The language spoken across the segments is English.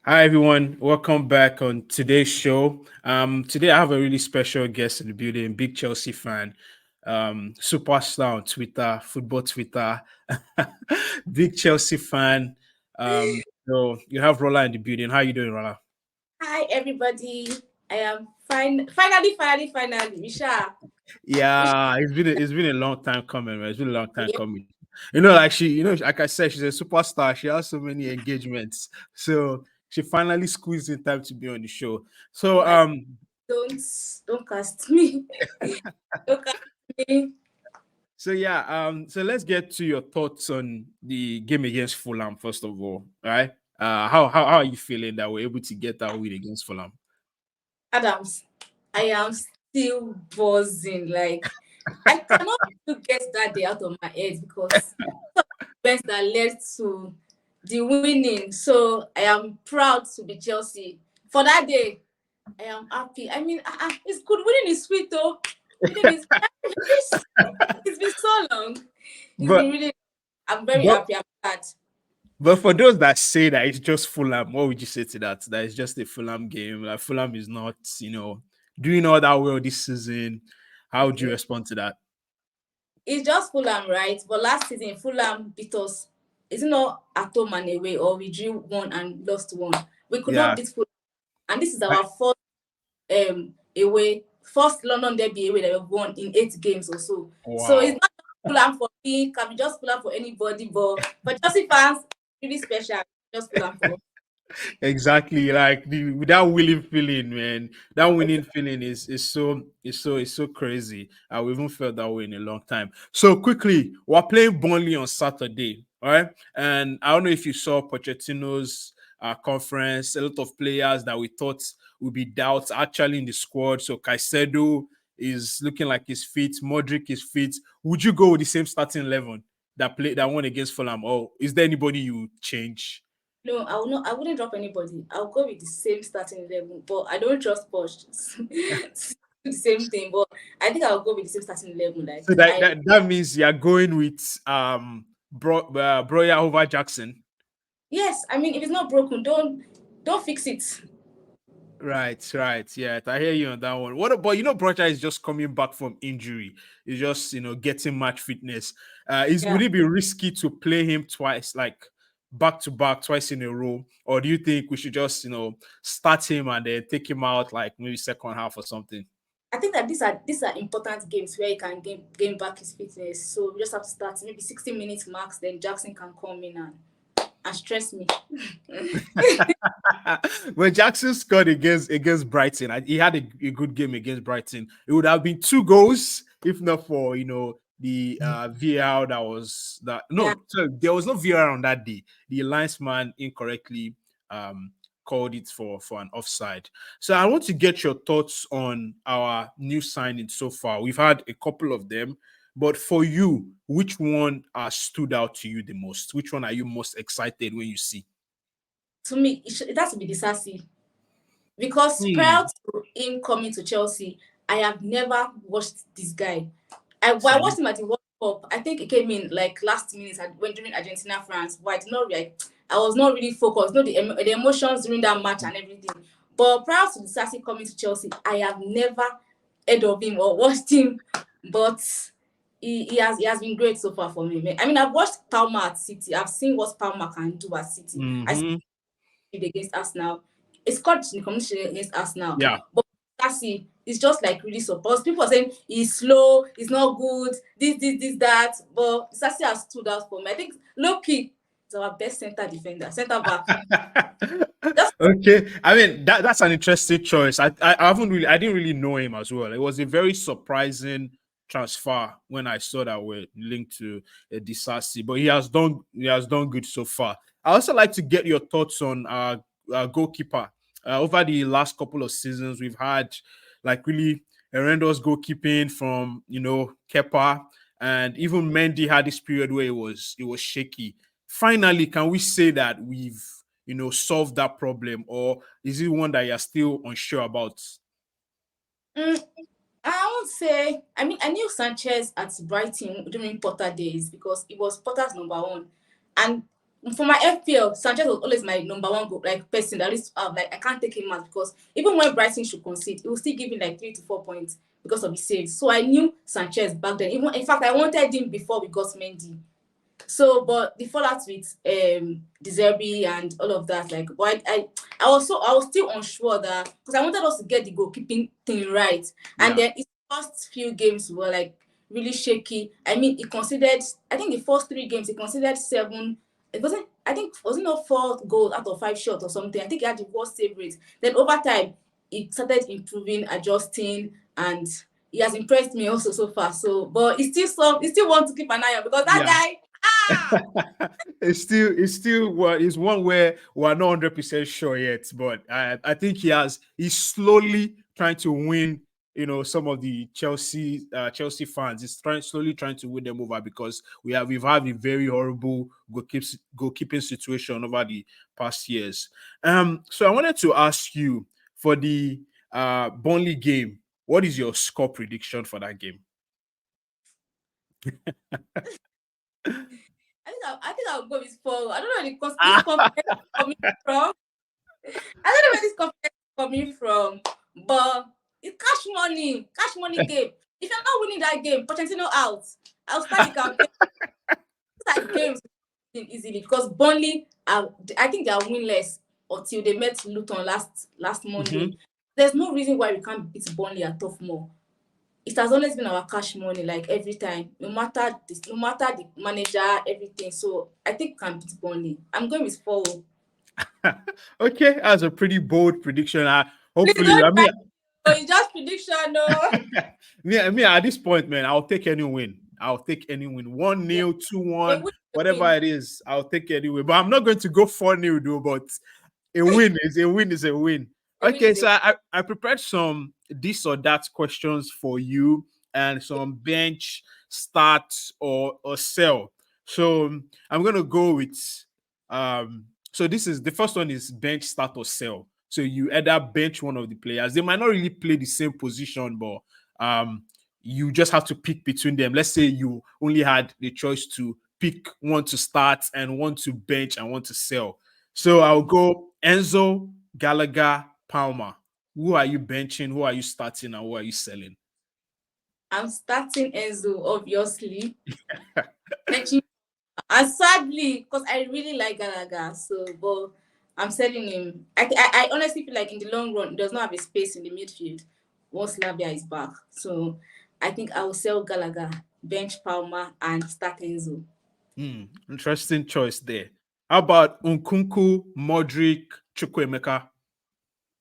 Hi everyone, welcome back on today's show. Today I have a really special guest in the building, big Chelsea fan, superstar on Twitter, football Twitter, big Chelsea fan. So you have Rola in the building. How you doing, Rola? Hi, everybody. I am fine. Finally, Misha. Yeah, it's been a long time coming, man. It's been a long time Yeah, coming. Like I said, she's a superstar. She has so many engagements, so she finally squeezed in time to be on the show. oh So my, don't don't cast me. Don't cast me. So let's get to your thoughts on the game against Fulham first of all, right? How are you feeling that we're able to get that win against Fulham? Adams, I am still buzzing. Like I cannot even get that day out of my head because events that led to the winning. So I am proud to be Chelsea. For that day, I am happy. I mean, it's good. Winning is sweet though. Winning is it's been so long. It's But been really. I'm very but happy. I'm glad. but for those that say that it's just Fulham, what would you say to that? That it's just a Fulham game. Like Fulham is not, doing all that well this season. How would you Okay, respond to that? it's just Fulham, right? But last season, Fulham beat us. Is it not at home and away, or we drew one and lost one? We could not Yeah. beat Fulham, and this is our first away, first London derby away that we've won in 8 games or so. So it's Wow. not Fulham for me. Can be just Fulham for anybody, but for Chelsea fans, really special. Just Fulham for us. Exactly, like with that willing feeling, man. That winning feeling is so crazy. We haven't felt that way in a long time. So quickly, we're playing Burnley on Saturday, all right? And I don't know if you saw Pochettino's conference. A lot of players that we thought would be doubts actually in the squad. So Caicedo is looking like he's fit. Modric is fit. Would you go with the same starting 11 that won against Fulham, or is there anybody you change? No, I will not. I wouldn't drop anybody. I'll go with the same starting level, but I don't trust Poch. The same thing, but I think I'll go with the same starting level. So Like that I that, that means you're going with Broya over Jackson. yes, I mean if it's not broken, don't fix it. Right, right. Yeah, I hear you on that one. What about Broja is just coming back from injury. He's just getting match fitness. Is Yeah, would it be risky to play him twice, like back to back, twice in a row, or do you think we should just start him and then take him out like maybe second half or something? I think that these are important games where he can gain back his fitness. So we just have to start maybe 60 minutes max. Then Jackson can come in and stress me. When Jackson scored against Brighton, he had a good game against Brighton. It would have been 2 goals if not for the VAR that was that Yeah. no, so there was no VAR on that day. The linesman incorrectly um called it for an offside. So I want to get your thoughts on our new signings so far. We've had a couple of them, but for you, which one stood out to you the most? Which one are you most excited when you see? To me, it has to be Disasi. Because prior Hmm. to him coming to Chelsea, I have never watched this guy. I Same. watched him at the World Cup. I think he came in like last minute when during Argentina France. But I did not like I was not really focused. No, the emotions during that match and everything. But prior to Disasi coming to Chelsea, I have never heard of him or watched him. But he has been great so far for me. I mean, I've watched Palmer at City. I've seen what Palmer can do at City. I Mm-hmm. against Arsenal. It's scored in the competition against Arsenal. Yeah. But Sassy is just like really supposed. People are saying he's slow, he's not good, this, that. But Sassy has stood out for me. I think Loki is our best center defender, center back. Just Okay. I mean that's an interesting choice. I didn't really know him as well. It was a very surprising transfer when I saw that we're linked to Disasi, but he has done good so far. I also like to get your thoughts on our goalkeeper. Over the last couple of seasons, we've had like really horrendous goalkeeping from Kepa, and even Mendy had this period where it was shaky. Finally, can we say that we've solve that problem, or is it one that you're still unsure about? mm, I would say, I mean, I knew Sanchez at Brighton during Potter days because it was Potter's number one. And for my FPL, Sanchez was always my number one goal, like person that used to have like I can't take him out because even when Brighton should concede, it will still give him like 3 to 4 points because of his saves. So I knew Sanchez back then. Even in fact, I wanted him before we got Mendy. So, but the fallout with De Zerbi and all of that, like, but I was still unsure that because I wanted us to get the goalkeeping thing right, and Yeah. then his first few games were like really shaky. I mean, he considered, I think the first 3 games he considered 7. It wasn't, I think, wasn't not 4 goals out of 5 shots or something. I think he had the worst save rate. Then over time, he started improving, adjusting, and he has impressed me also so far. So, but he still want to keep an eye on because that Yeah. guy. Ah, It's still what is one where we're not 100% sure yet, but I think he's slowly trying to win, some of the Chelsea fans. He's slowly trying to win them over because we've had a very horrible goalkeeping situation over the past years. So I wanted to ask you for the Burnley game, what is your score prediction for that game? I think I'll go with 4. I don't know this confidence is coming from. I don't know where this confidence is coming from, but it's cash money game. If you're not winning that game, Pochettino out. I'll start the campaign. Like games easily because Burnley are, I think they are winless until they met Luton last Monday. Mhm. There's no reason why we can't beat Burnley at Tough More. It has always been our cash money, like every time, no matter the manager, everything. So I think we can beat Burnley. I'm going with 4. Okay, that's a pretty bold prediction. Please Hopefully, don't I try. mean, Oh, it's just prediction, no. me at this point, man, I'll take any win. I'll take any win. One Yeah, nil, 2-1, a win, a whatever win, it is, I'll take any win. But I'm not going to go 4-0 though. But a win is a win. a win Okay, is a so I prepared some this or that questions for you and some bench start or sell. So I'm gonna go with so this is the first one is bench start or sell. So you either bench one of the players. They might not really play the same position, but you just have to pick between them. Let's say you only had the choice to pick one to start and one to bench and one to sell. So I'll go Enzo, Gallagher, Palmer. Who are you benching? Who are you starting? And who are you selling? I'm starting Enzo, obviously. Benching, and sadly, because I really like Gallagher, so but I'm selling him. I honestly feel like in the long run, he does not have a space in the midfield once Lavia is back. So I think I will sell Gallagher, bench Palmer, and start Enzo. Interesting choice there. How about Nkunku, Modric, Chukwuemeka?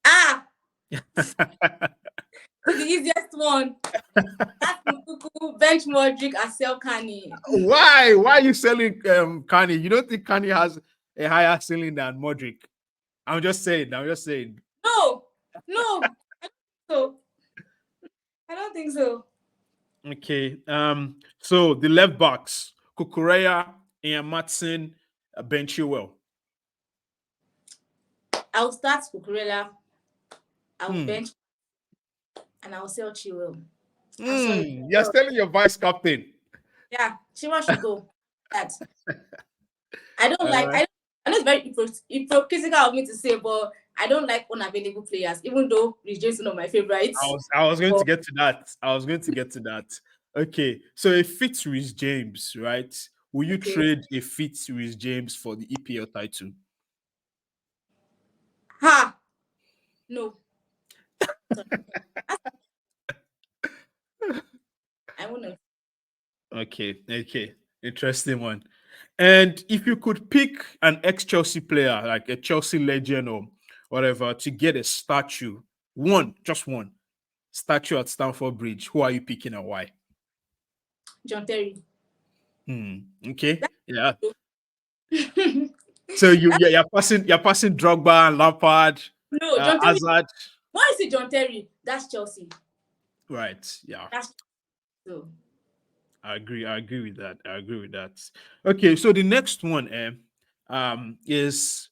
Ah, this is the easiest one. That's Nkuku, bench Modric, and sell Kani. Why? Why are you selling Kanye? You don't think Kanye has a higher ceiling than Modric? I'm just saying. I'm just saying. No, no, so I don't think so. Okay. So the left backs, Kukureya, Ian Matson, Ben Chilwell. I'll start Cucurella, I'll Hmm. bench, and I'll sell Chilwell. I'm sorry. You're selling your vice captain. Yeah, Chilwell should go. That I don't All like. right. I know it's very hypocritical of me to say, but I don't like unavailable players, even though Rich James is one of my I favorites. was I was going to But get to that. I was going to get to that. Okay. So a fit with James, right? Will you okay, trade a fit with James for the EPL title? ha, no, sorry, I won't. Okay. Interesting one. And if you could pick an ex-Chelsea player, like a Chelsea legend or whatever, to get a statue, just one statue at Stamford Bridge, who are you picking and why? John Terry. Okay. Yeah. That's So you're passing Drogba and Lampard, no, John Terry. Hazard. Why is it John Terry? That's Chelsea. Right. Yeah. That's so. I agree with that. I agree with that. Okay, so the next one is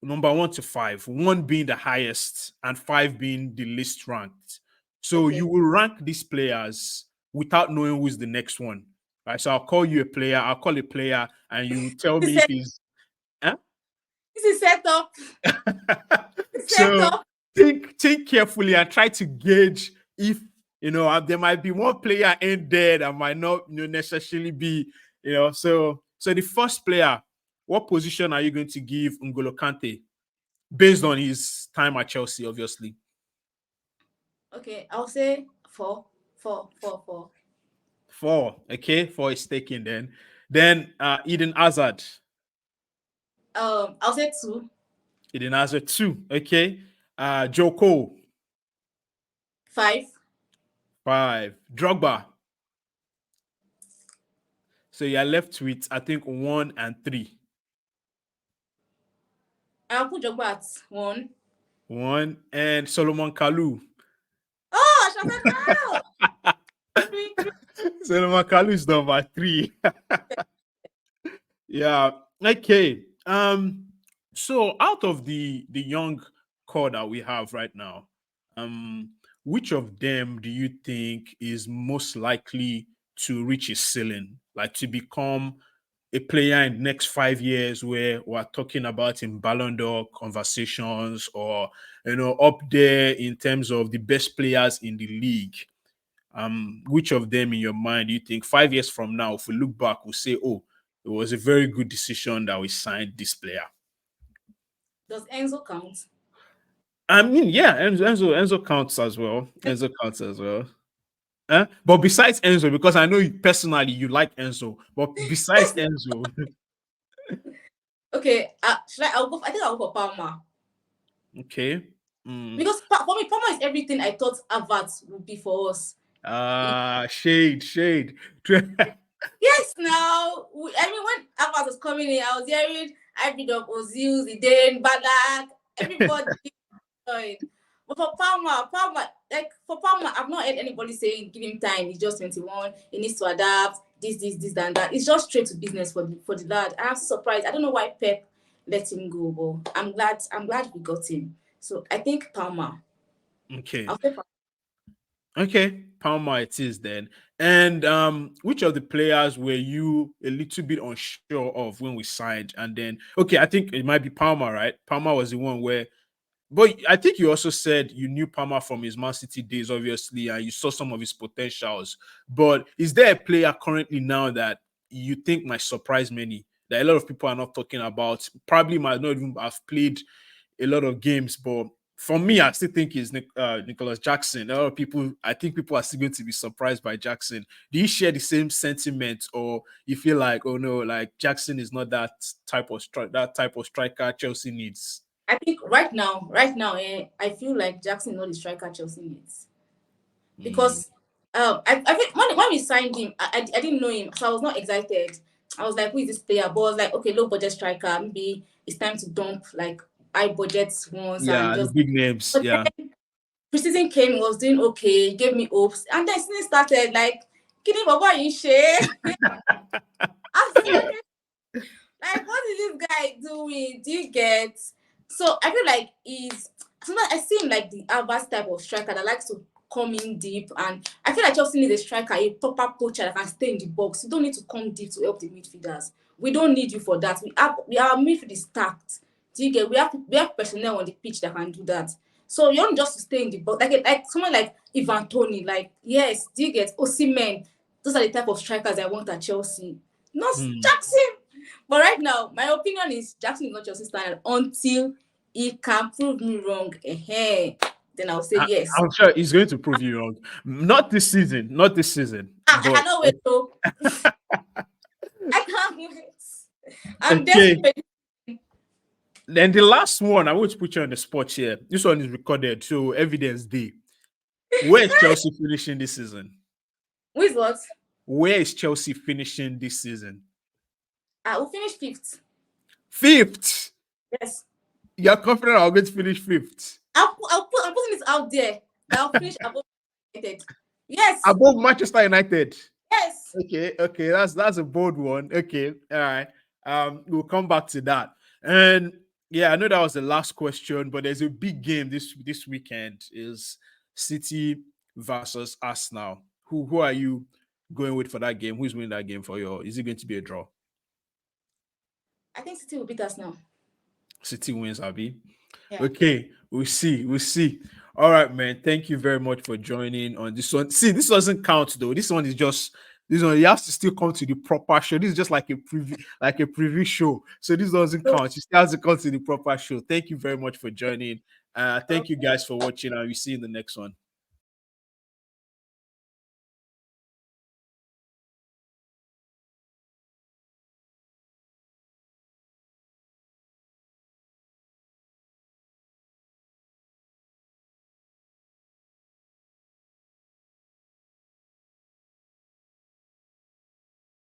number 1 to 5, 1 being the highest and 5 being the least ranked. So you Okay. will rank these players without knowing who's the next one. Right. So I'll call you a player, I'll call a player, and you tell He me if said, he's This is set up. Set So up. think carefully and try to gauge if there might be one player in there that might not necessarily be so the first player, what position are you going to give N'Golo Kante based on his time at Chelsea, obviously? Okay, I'll say four, four, four, four. Four. Okay, four is taken then Eden Hazard. I'll say two. Eden Hazard two. Okay. Joe Cole. Five. Five. Drogba. So you're left with, I think, one and three. I'll put Jogba at one. One and Solomon Kalou. Oh, I shouted foul. Three, three. Solomon Kalou is number three. Yeah. Okay. So out of the young core that we have right now, which of them do you think is most likely to reach his ceiling, like to become a player in the next 5 years, where we're talking about in Ballon d'Or conversations, or up there in terms of the best players in the league? Which of them in your mind do you think 5 years from now, if we look back, we'll say, oh, it was a very good decision that we signed this player? Does Enzo count? I mean, yeah, Enzo counts as well. Enzo counts as well. But besides Enzo, because I know you personally you like Enzo, but besides Enzo, Okay, should I? I'll go. I think I'll go for Palmer. okay. Mm. Because for me, Palmer is everything I thought Havertz would be for us. Shade. Yes, now I mean when Havertz was coming in, I was hearing hybrid of Ozil, Zidane, Badak, everybody joined. But for Palmer, like for Palmer, I've not heard anybody saying give him time. He's just 21. He needs to adapt. This, and that. It's just straight to business for the lad. I'm so surprised. I don't know why Pep let him go, but I'm glad we got him. So I think Palmer. Okay. I'll say Palmer. Okay, Palmer it is then. And which of the players were you a little bit unsure of when we signed? And then, okay, I think it might be Palmer, right? Palmer was the one where, but I think you also said you knew Palmer from his Man City days, obviously, and you saw some of his potentials. But is there a player currently now that you think might surprise many, that a lot of people are not talking about? Probably might not even have played a lot of games, but for me, I still think it's Nicholas Jackson. A lot of people, I think people are still going to be surprised by Jackson. Do you share the same sentiment, or you feel like, oh no, like Jackson is not that type of striker Chelsea needs? I think right now, I feel like Jackson not the striker Chelsea needs. Mm. Because I think when we signed him, I didn't know him, so I was not excited. I was like, who is this player? But I was like, okay, low budget striker. Maybe it's time to dump like high budget ones and Yeah, the just. big names. But Yeah. then preseason came, was doing okay, gave me hopes, and then season started like, kidding, but what you share? I was like, what is this guy doing? Do you get? So I feel like he's sometimes I see him like the Alvarez type of striker that likes to come in deep, and I feel like Chelsea needs a striker, a proper poacher that can stay in the box. You don't need to come deep to help the midfielders. We don't need you for that. Our midfield is stacked. Do you get? We have personnel on the pitch that can do that. So you don't just to stay in the box like someone like Ivan Tony. Like yes, do you get? Osimhen. Those are the type of strikers I want at Chelsea. Not Hmm. Jackson. But right now, my opinion is Jackson is not Chelsea standard until he can prove me wrong. Then I'll say yes. I'm sure he's going to prove you wrong. Not this season, not this season, I but cannot wait though. I can't wait. I'm okay. desperate. Then the last one, I want to put you on the spot here. This one is recorded, so evidence day. Where is Chelsea finishing this season? With what? Where is Chelsea finishing this season? I will finish fifth. Fifth. Yes. You're confident I'm going to finish fifth? I'm putting this out there that I'll finish above United. Yes. Above Manchester United. Yes. Okay, that's a bold one. Okay, all right. We'll come back to that. And yeah, I know that was the last question, but there's a big game this weekend. Is City versus Arsenal. Who are you going with for that game? Who's winning that game for you? Is it going to be a draw? I think City will beat us now. City wins, Abby. Yeah. Okay, we'll see. We'll see. All right, man. Thank you very much for joining on this one. See, this doesn't count though. This one is just this one. You have to still come to the proper show. This is just like a preview show. So this doesn't count. You still have to come to the proper show. Thank you very much for joining. Thank you guys for watching, and we see you in the next one.